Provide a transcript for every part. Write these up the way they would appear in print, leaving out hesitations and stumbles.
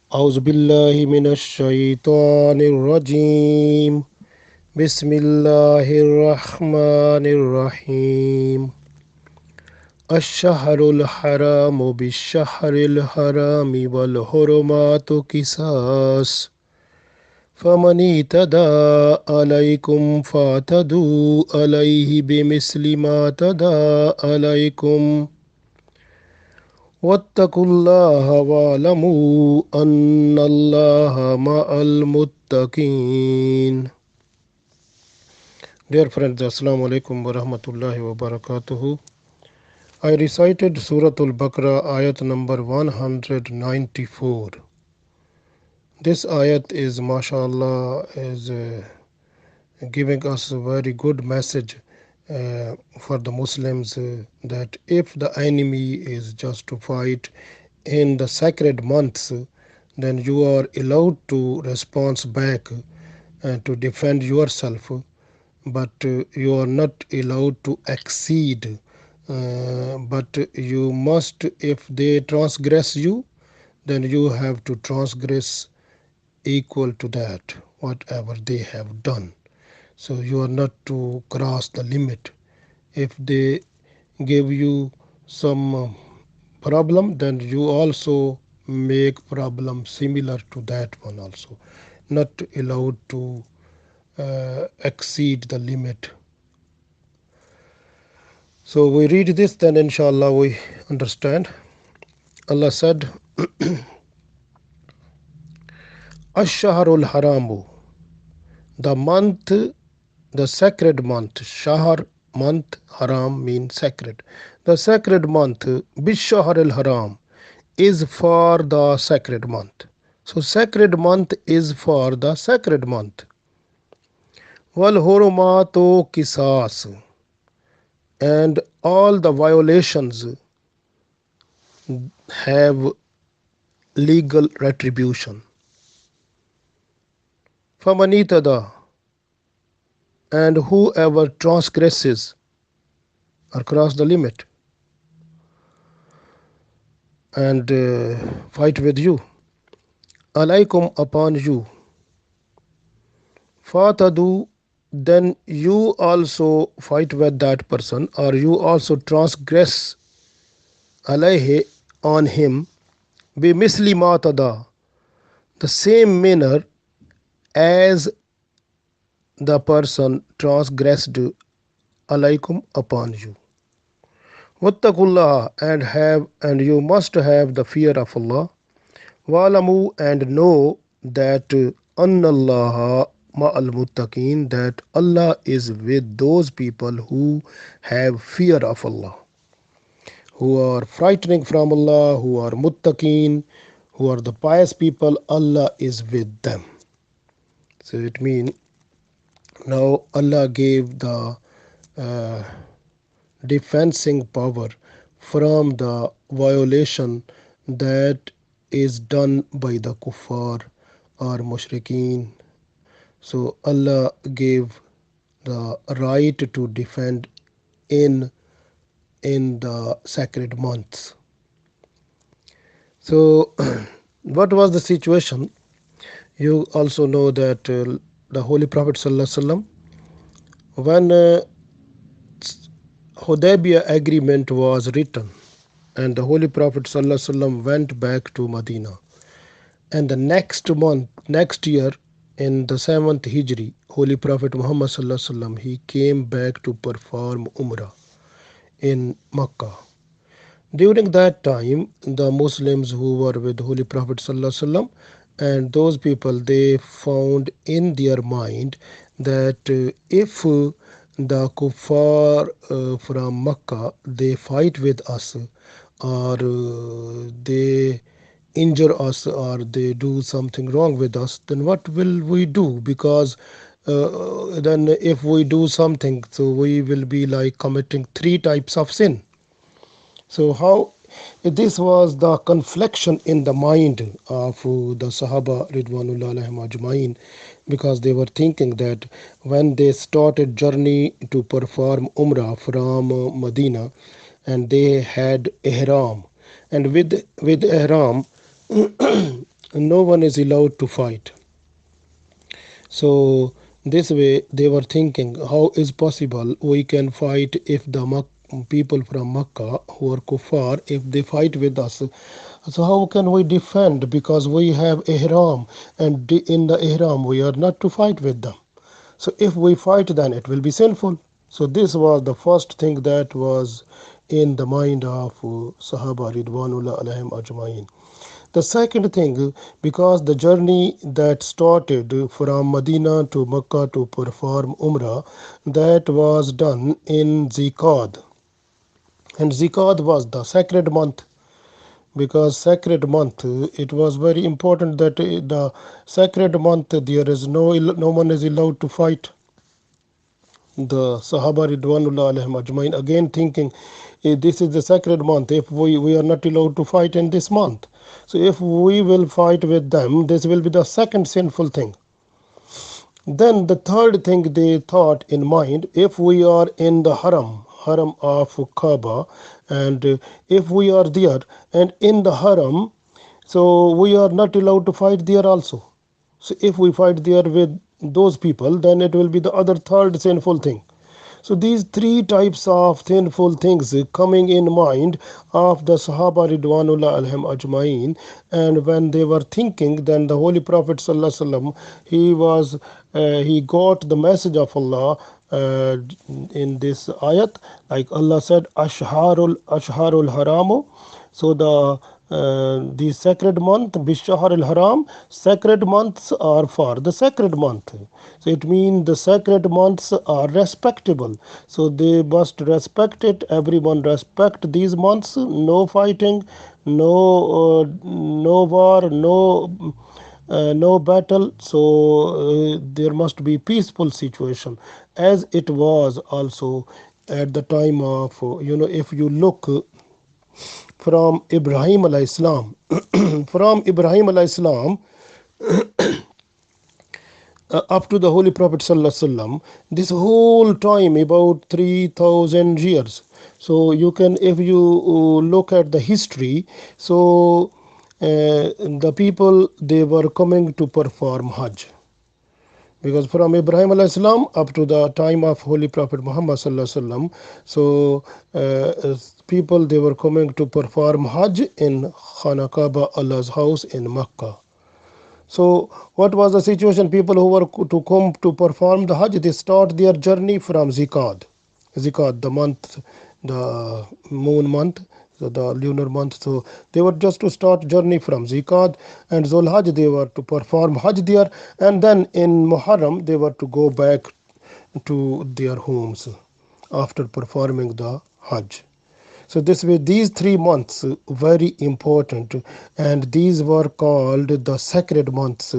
أعوذ بالله من الشيطان الرجيم بسم الله الرحمن الرحيم الشهر الحرام بالشهر الحرام والحرمات قصاص فمن اعتدى عليكم فاعتدوا عليه بمثل ما اعتدى عليكم واتقوا الله واعلموا أن الله مع المتقين. Dear friends, Assalamu alaikum wa rahmatullahi wa barakatuhu. I recited Surah Al-Baqarah ayat number 194. This ayat is, mashallah, is giving us a very good message for the Muslims that if the enemy is just to fight in the sacred months, then you are allowed to respond back and to defend yourself, but you are not allowed to exceed. But you must, if they transgress you, then you have to transgress equal to that, whatever they have done. So you are not to cross the limit. If they give you some problem, then you also make problem similar to that one also. Not allowed to exceed the limit. So we read this, then inshallah we understand. Allah said, Ash-Shahrul Haramu, the month, the sacred month. Shahr, month, haram means sacred. The sacred month, Bish-Shahr al-Haram, is for the sacred month. So sacred month is for the sacred month. Wal Hurumatu Qisas, and all the violations have legal retribution. Famanitada, and whoever transgresses or cross the limit and fight with you, alaikum, upon you, fatadu, then you also fight with that person, or you also transgress alayhi, on him, bi misli matada, the same manner as the person transgressed alaikum, upon you. Wattaqullah, and you must have the fear of Allah. Wa'lamu, and know that annallaha ma'al muttaqin, that Allah is with those people who have fear of Allah, who are frightening from Allah, who are muttaqin, who are the pious people. Allah is with them. So it means now Allah gave the uh, defensing power from the violation that is done by the kuffar or mushrikeen. So Allah gave the right to defend in the sacred months. So what was the situation? You also know that the Holy Prophet ﷺ, when Hudaybiyah agreement was written, and the Holy Prophet ﷺ went back to Medina, and the next month, next year, in the 7th Hijri, Holy Prophet Muhammad ﷺ, he came back to perform Umrah in Makkah. During that time, the Muslims who were with Holy Prophet ﷺ, and those people, they found in their mind that if the kuffar from Makkah, they fight with us, or they injure us, or they do something wrong with us, then what will we do? Because then if we do something, so we will be like committing three types of sin. So how this was the confliction in the mind of the Sahaba Ridwanullah alaihim ajmain, because they were thinking that when they started journey to perform Umrah from Medina, and they had ihram, and with ihram no one is allowed to fight. So this way they were thinking, how is possible we can fight if the people from Makkah who are kuffar, if they fight with us, so how can we defend, because we have ihram, and in the ihram we are not to fight with them. So if we fight, then it will be sinful. So this was the first thing that was in the mind of Sahaba Ridwanullah alaihim ajmain. The second thing, because the journey that started from Medina to Mecca to perform Umrah, that was done in Zikad. And Zikad was the sacred month, because sacred month, it was very important that the sacred month there is no one is allowed to fight. The Sahaba Ridwanullah alaihim ajmain again thinking, this is the sacred month, if we are not allowed to fight in this month, so if we will fight with them, this will be the second sinful thing. Then the third thing they thought in mind, if we are in the haram of Kaaba, and if we are there and in the haram, so we are not allowed to fight there also. So if we fight there with those people, then it will be the other third sinful thing. So these three types of sinful things coming in mind of the Sahaba Ridwanullah alham ajmain, and when they were thinking, then the Holy Prophet Sallallahu Alaihi Wasallam, he got the message of Allah in this ayat, like Allah said, Ashharul Haramu. So the sacred month, Bishahar al Haram, sacred months are for the sacred month. So it means the sacred months are respectable. So they must respect it. Everyone respect these months. No fighting, no war, no battle. So there must be peaceful situation, as it was also at the time of if you look from Ibrahim alayhi salam, from Ibrahim alayhi salam up to the Holy Prophet sallallahu alaihi wasallam, this whole time about 3,000 years. So you can, if you look at the history, so the people, they were coming to perform Hajj, because from Ibrahim alayhi salam up to the time of Holy Prophet Muhammad sallallahu alaihi wasallam, so people, they were coming to perform Hajj in Khana Kaaba, Allah's house in Makkah. So what was the situation? People who were to come to perform the Hajj, they start their journey from Zikad, the month, the moon month, so the lunar month. So they were just to start journey from Zikad, and Zulhajj they were to perform Hajj there, and then in Muharram they were to go back to their homes after performing the Hajj. So this way, these 3 months very important, and these were called the sacred months,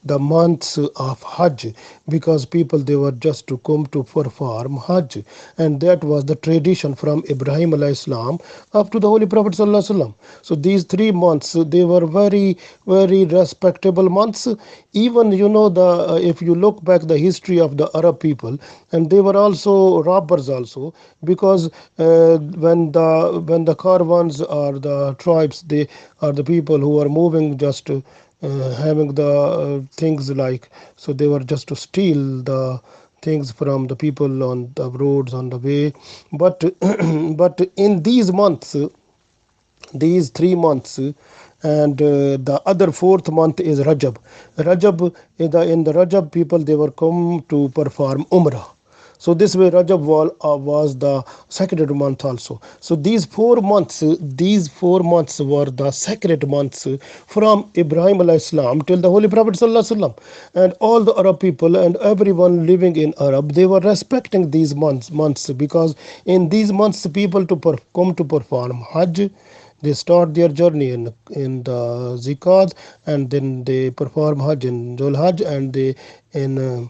the months of Hajj, because people, they were just to come to perform Hajj, and that was the tradition from Ibrahim alayhi salam up to the Holy Prophet sallallahu alaihi wasallam. So these 3 months, they were very respectable months. Even the if you look back the history of the Arab people, and they were also robbers also, because when the caravans or the tribes, they are the people who are moving just having the things, like, so they were just to steal the things from the people on the roads on the way. But but in these months, these 3 months, and the other fourth month is Rajab. In the Rajab, people, they were come to perform Umrah. So this way Rajab was the sacred month also. So these 4 months were the sacred months from Ibrahim alayhi salam till the Holy Prophet sallallahu alaihi wasallam. And all the Arab people and everyone living in Arab, they were respecting these months, because in these months people to come to perform Hajj. They start their journey in the Zikad, and then they perform Hajj in Dhul Hajj, and they in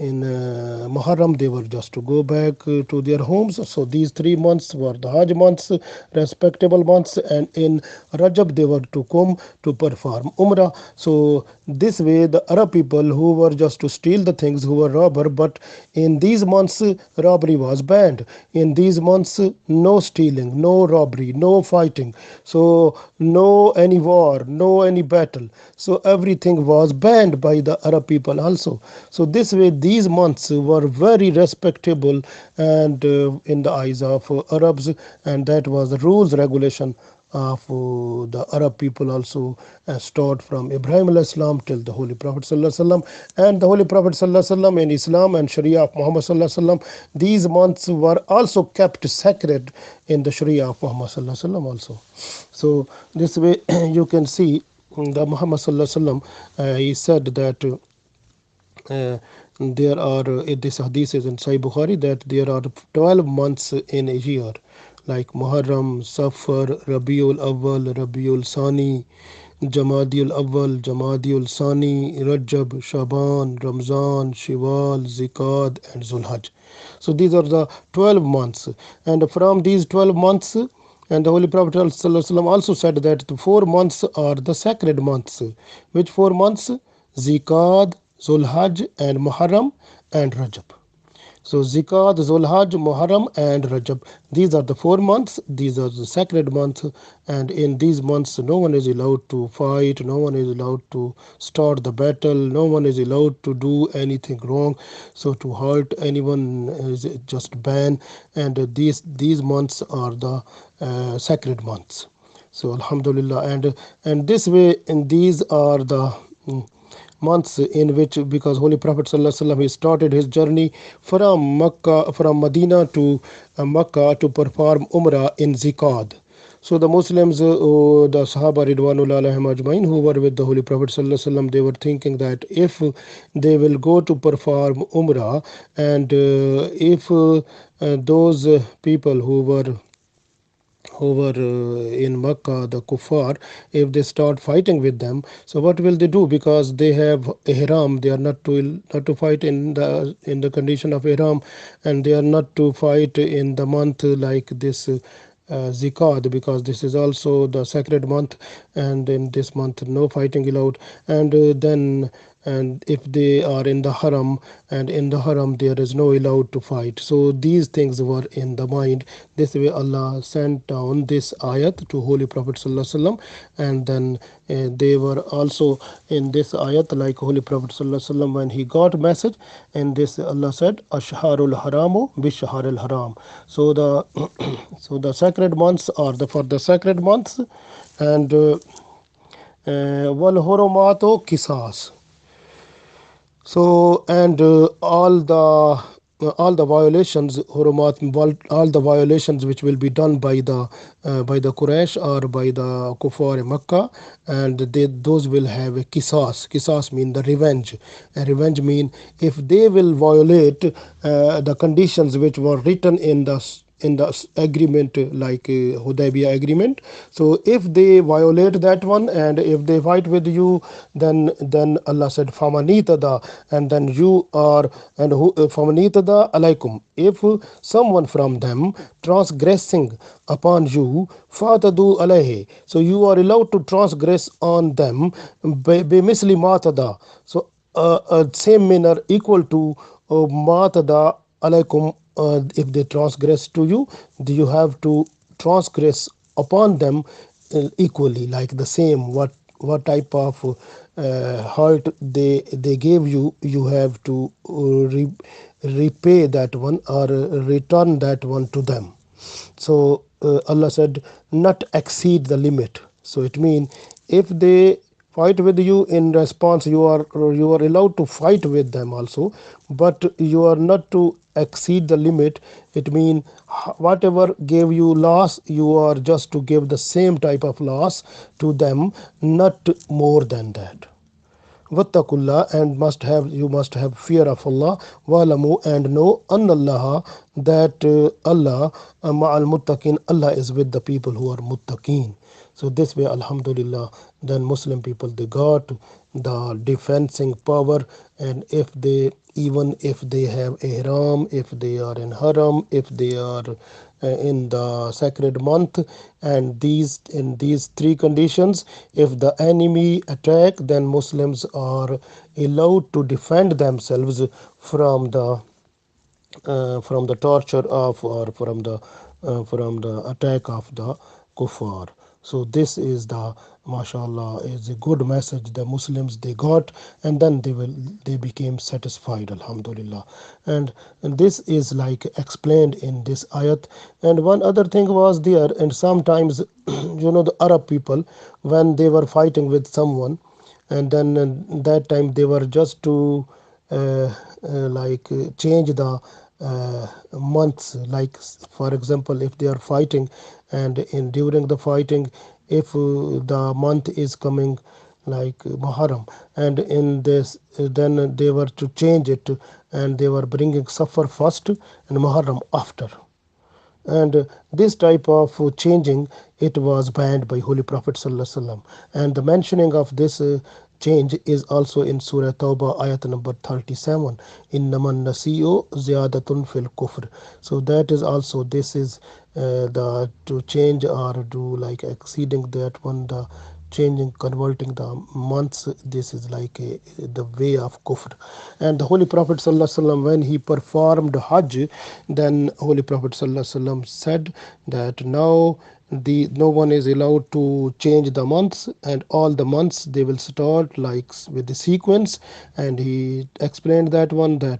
Muharram, they were just to go back to their homes. So these 3 months were the Hajj months, respectable months, and in Rajab they were to come to perform Umrah. So this way, the Arab people who were just to steal the things, who were robber, but in these months robbery was banned. In these months, no stealing, no robbery, no fighting. So no any war, no any battle. So everything was banned by the Arab people also. So this way, these months were very respectable and in the eyes of Arabs, and that was the rules regulation of the Arab people also stored from Ibrahim alayhi salam till the Holy Prophet sallallahu alaihi wasallam. And the Holy Prophet sallallahu alaihi wasallam in Islam and Sharia of Muhammad sallallahu alaihi wasallam, these months were also kept sacred in the Sharia of Muhammad sallallahu alaihi wasallam also. So this way you can see the Muhammad sallallahu alaihi wasallam, he said that there are this hadith is in Sahih Bukhari that there are 12 months in a year, like Muharram, Safar, Rabiul Awwal, Rabiul Sani, Jamadiul Awwal, Jamadiul Sani, Rajab, Shaban, Ramzan, Shawwal, Zikad, and Zulhajj. So these are the 12 months, and from these 12 months, and the Holy Prophet ﷺ also said that the 4 months are the sacred months. Which 4 months? Zikad, Zulhajj, and Muharram, and Rajab. So Zikad, Zulhajj, Muharram, and Rajab. These are the 4 months. These are the sacred months, and in these months, no one is allowed to fight. No one is allowed to start the battle. No one is allowed to do anything wrong. So to hurt anyone is just banned. And these months are the sacred months. So Alhamdulillah, and this way, and these are the months in which, because Holy Prophet ﷺ, he started his journey from Medina to Makkah to perform Umrah in Zikad. So the Muslims, the Sahaba Ridwanullah alaihim ajmain, who were with the Holy Prophet ﷺ, they were thinking that if they will go to perform Umrah, and if those people who were in Makkah, the kuffar, if they start fighting with them, so what will they do? Because they have ihram, they are not to fight in the condition of ihram, and they are not to fight in the month like this Zikad, because this is also the sacred month, and in this month no fighting allowed. And if they are in the haram, and in the haram there is no allowed to fight. So these things were in the mind. This way Allah sent down this ayat to Holy Prophet sallallahu alaihi wasallam, and then they were also in this ayat, like Holy Prophet sallallahu alaihi wasallam, when he got a message, and this Allah said ashharul haramu bishaharil haram. So the so the sacred months are for the sacred months, and wal hurumato qisas. So, and all the violations, hurumat, all the violations which will be done by the Quraysh or by the Kuffar Makkah, and those will have a qisas. Qisas mean the revenge. And revenge mean if they will violate the conditions which were written in the agreement, like Hudaybiyah agreement. So if they violate that one, and if they fight with you, then Allah said famanitada, and then you are, and famanitada alaikum, if someone from them transgressing upon you, fatadu alayhi, so you are allowed to transgress on them bimisli matada, so same manner equal to matada alaikum. If they transgress to you, you have to transgress upon them equally, like the same. What type of hurt they gave you, you have to repay that one, or return that one to them. So Allah said not exceed the limit. So it means if they fight with you, in response you are allowed to fight with them also, but you are not to exceed the limit. It means whatever gave you loss, you are just to give the same type of loss to them, not more than that. Wattaqullah, and you must have fear of Allah. Wa'lamu, and know annallaha, that Allah ma'al muttaqin, Allah is with the people who are muttaqin. So this way, alhamdulillah, then Muslim people, they got the defensing power, and if they even if they have ihram, if they are in haram, if they are in the sacred month. And these in these three conditions, if the enemy attack, then Muslims are allowed to defend themselves from the torture of, or from the attack of the kuffar. So this is the, mashallah, is a good message the Muslims they got, and then they became satisfied, alhamdulillah. And this is like explained in this ayat. And one other thing was there, and sometimes the Arab people, when they were fighting with someone, and then that time they were just to change the months. Like for example, if they are fighting, and in during the fighting, if the month is coming like Muharram, and in this then they were to change it, and they were bringing Safar first and Muharram after. And this type of changing, it was banned by Holy Prophet Sallallahu Alaihi Wasallam. And the mentioning of this change is also in Surah Tawbah, ayat number 37. Innaman nasi'u ziyadatun fil kufr. So that is also, this is the to change or do like exceeding that one, the changing, converting the months. This is like the way of kufr. And the Holy Prophet Sallallahu Alaihi Wasallam, when he performed Hajj, then Holy Prophet Sallallahu Alaihi Wasallam said that now the no one is allowed to change the months, and all the months they will start like with the sequence. And he explained that one, that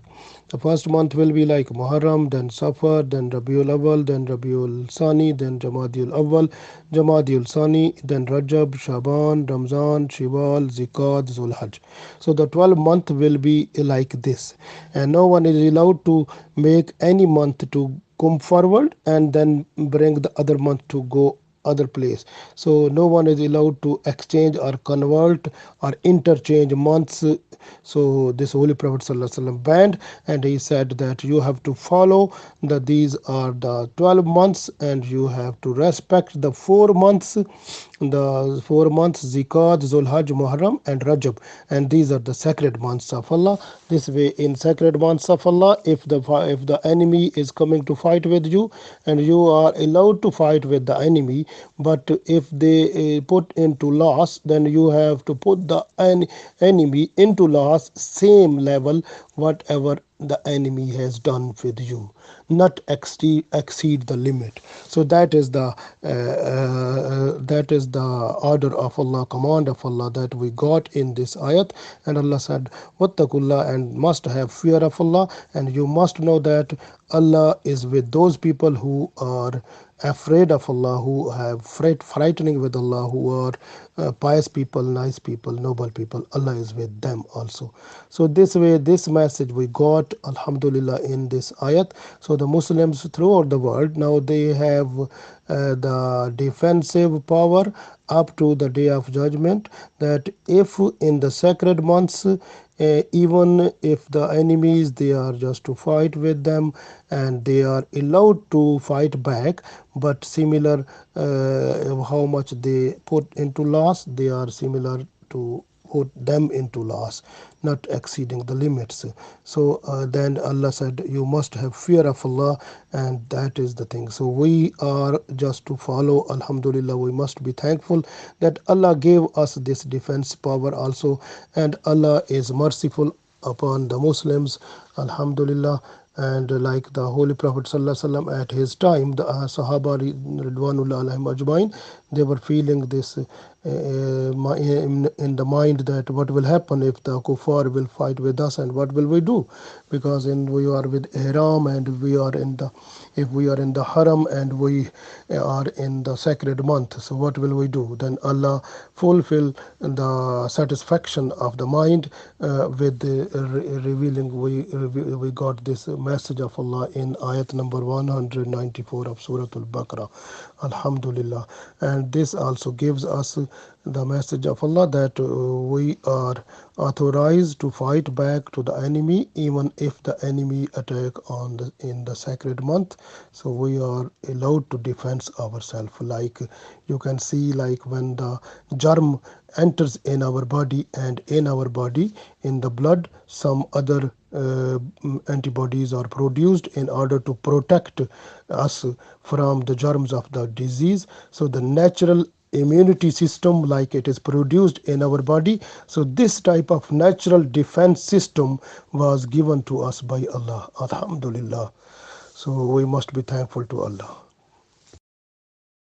the first month will be like Muharram, then Safar, then Rabiul Awwal, then Rabiul Sani, then Jamadiul Awwal, Jamadiul Sani, then Rajab, Shaban, Ramzan, Shawwal, Zikat, Zulhajj. So the 12 month will be like this, and no one is allowed to make any month to come forward and then bring the other month to go other place. So no one is allowed to exchange or convert or interchange months. So this Holy Prophet Sallallahu Alaihi Wasallam banned, and he said that you have to follow that these are the 12 months, and you have to respect the 4 months, the 4 months Zikat, Zulhajj, Muharram, and Rajab. And these are the sacred months of Allah. This way, in sacred months of Allah, if the enemy is coming to fight with you, and you are allowed to fight with the enemy, but if they put into loss, then you have to put the enemy into loss same level whatever the enemy has done with you, not exceed the limit. So that is the order of Allah, command of Allah that we got in this ayat. And Allah said, wattaqullah, and must have fear of Allah, and you must know that Allah is with those people who are afraid of Allah, who have frightening with Allah, who are pious people, nice people, noble people. Allah is with them also. So this way, this message we got, alhamdulillah, in this ayat. So the Muslims throughout the world now, they have the defensive power up to the day of judgment, that if in the sacred months, even if the enemies they are just to fight with them, and they are allowed to fight back, but similar how much they put into loss, they are similar to put them into loss, not exceeding the limits. So then Allah said, you must have fear of Allah, and that is the thing. So we are just to follow, alhamdulillah. We must be thankful that Allah gave us this defense power also, and Allah is merciful upon the Muslims, alhamdulillah. And like the Holy Prophet Sallallahu Alaihi Wasallam, at his time, the Sahaba Ridwanullah alaihim ajmain, they were feeling this in the mind, that what will happen if the kuffar will fight with us, and what will we do, because we are with ihram, and we are in the, if we are in the haram, and we are in the sacred month, so what will we do? Then Allah fulfill the satisfaction of the mind with the revealing. We got this message of Allah in ayat number 194 of Surah Al-Baqarah, alhamdulillah. And this also gives us the message of Allah that we are authorized to fight back to the enemy even if the enemy attack on in the sacred month. So we are allowed to defend ourselves. Like you can see, like when the germ enters in our body, and in our body in the blood some other antibodies are produced in order to protect us from the germs of the disease. So the natural immunity system, like it is produced in our body, so this type of natural defense system was given to us by Allah, alhamdulillah. So we must be thankful to Allah.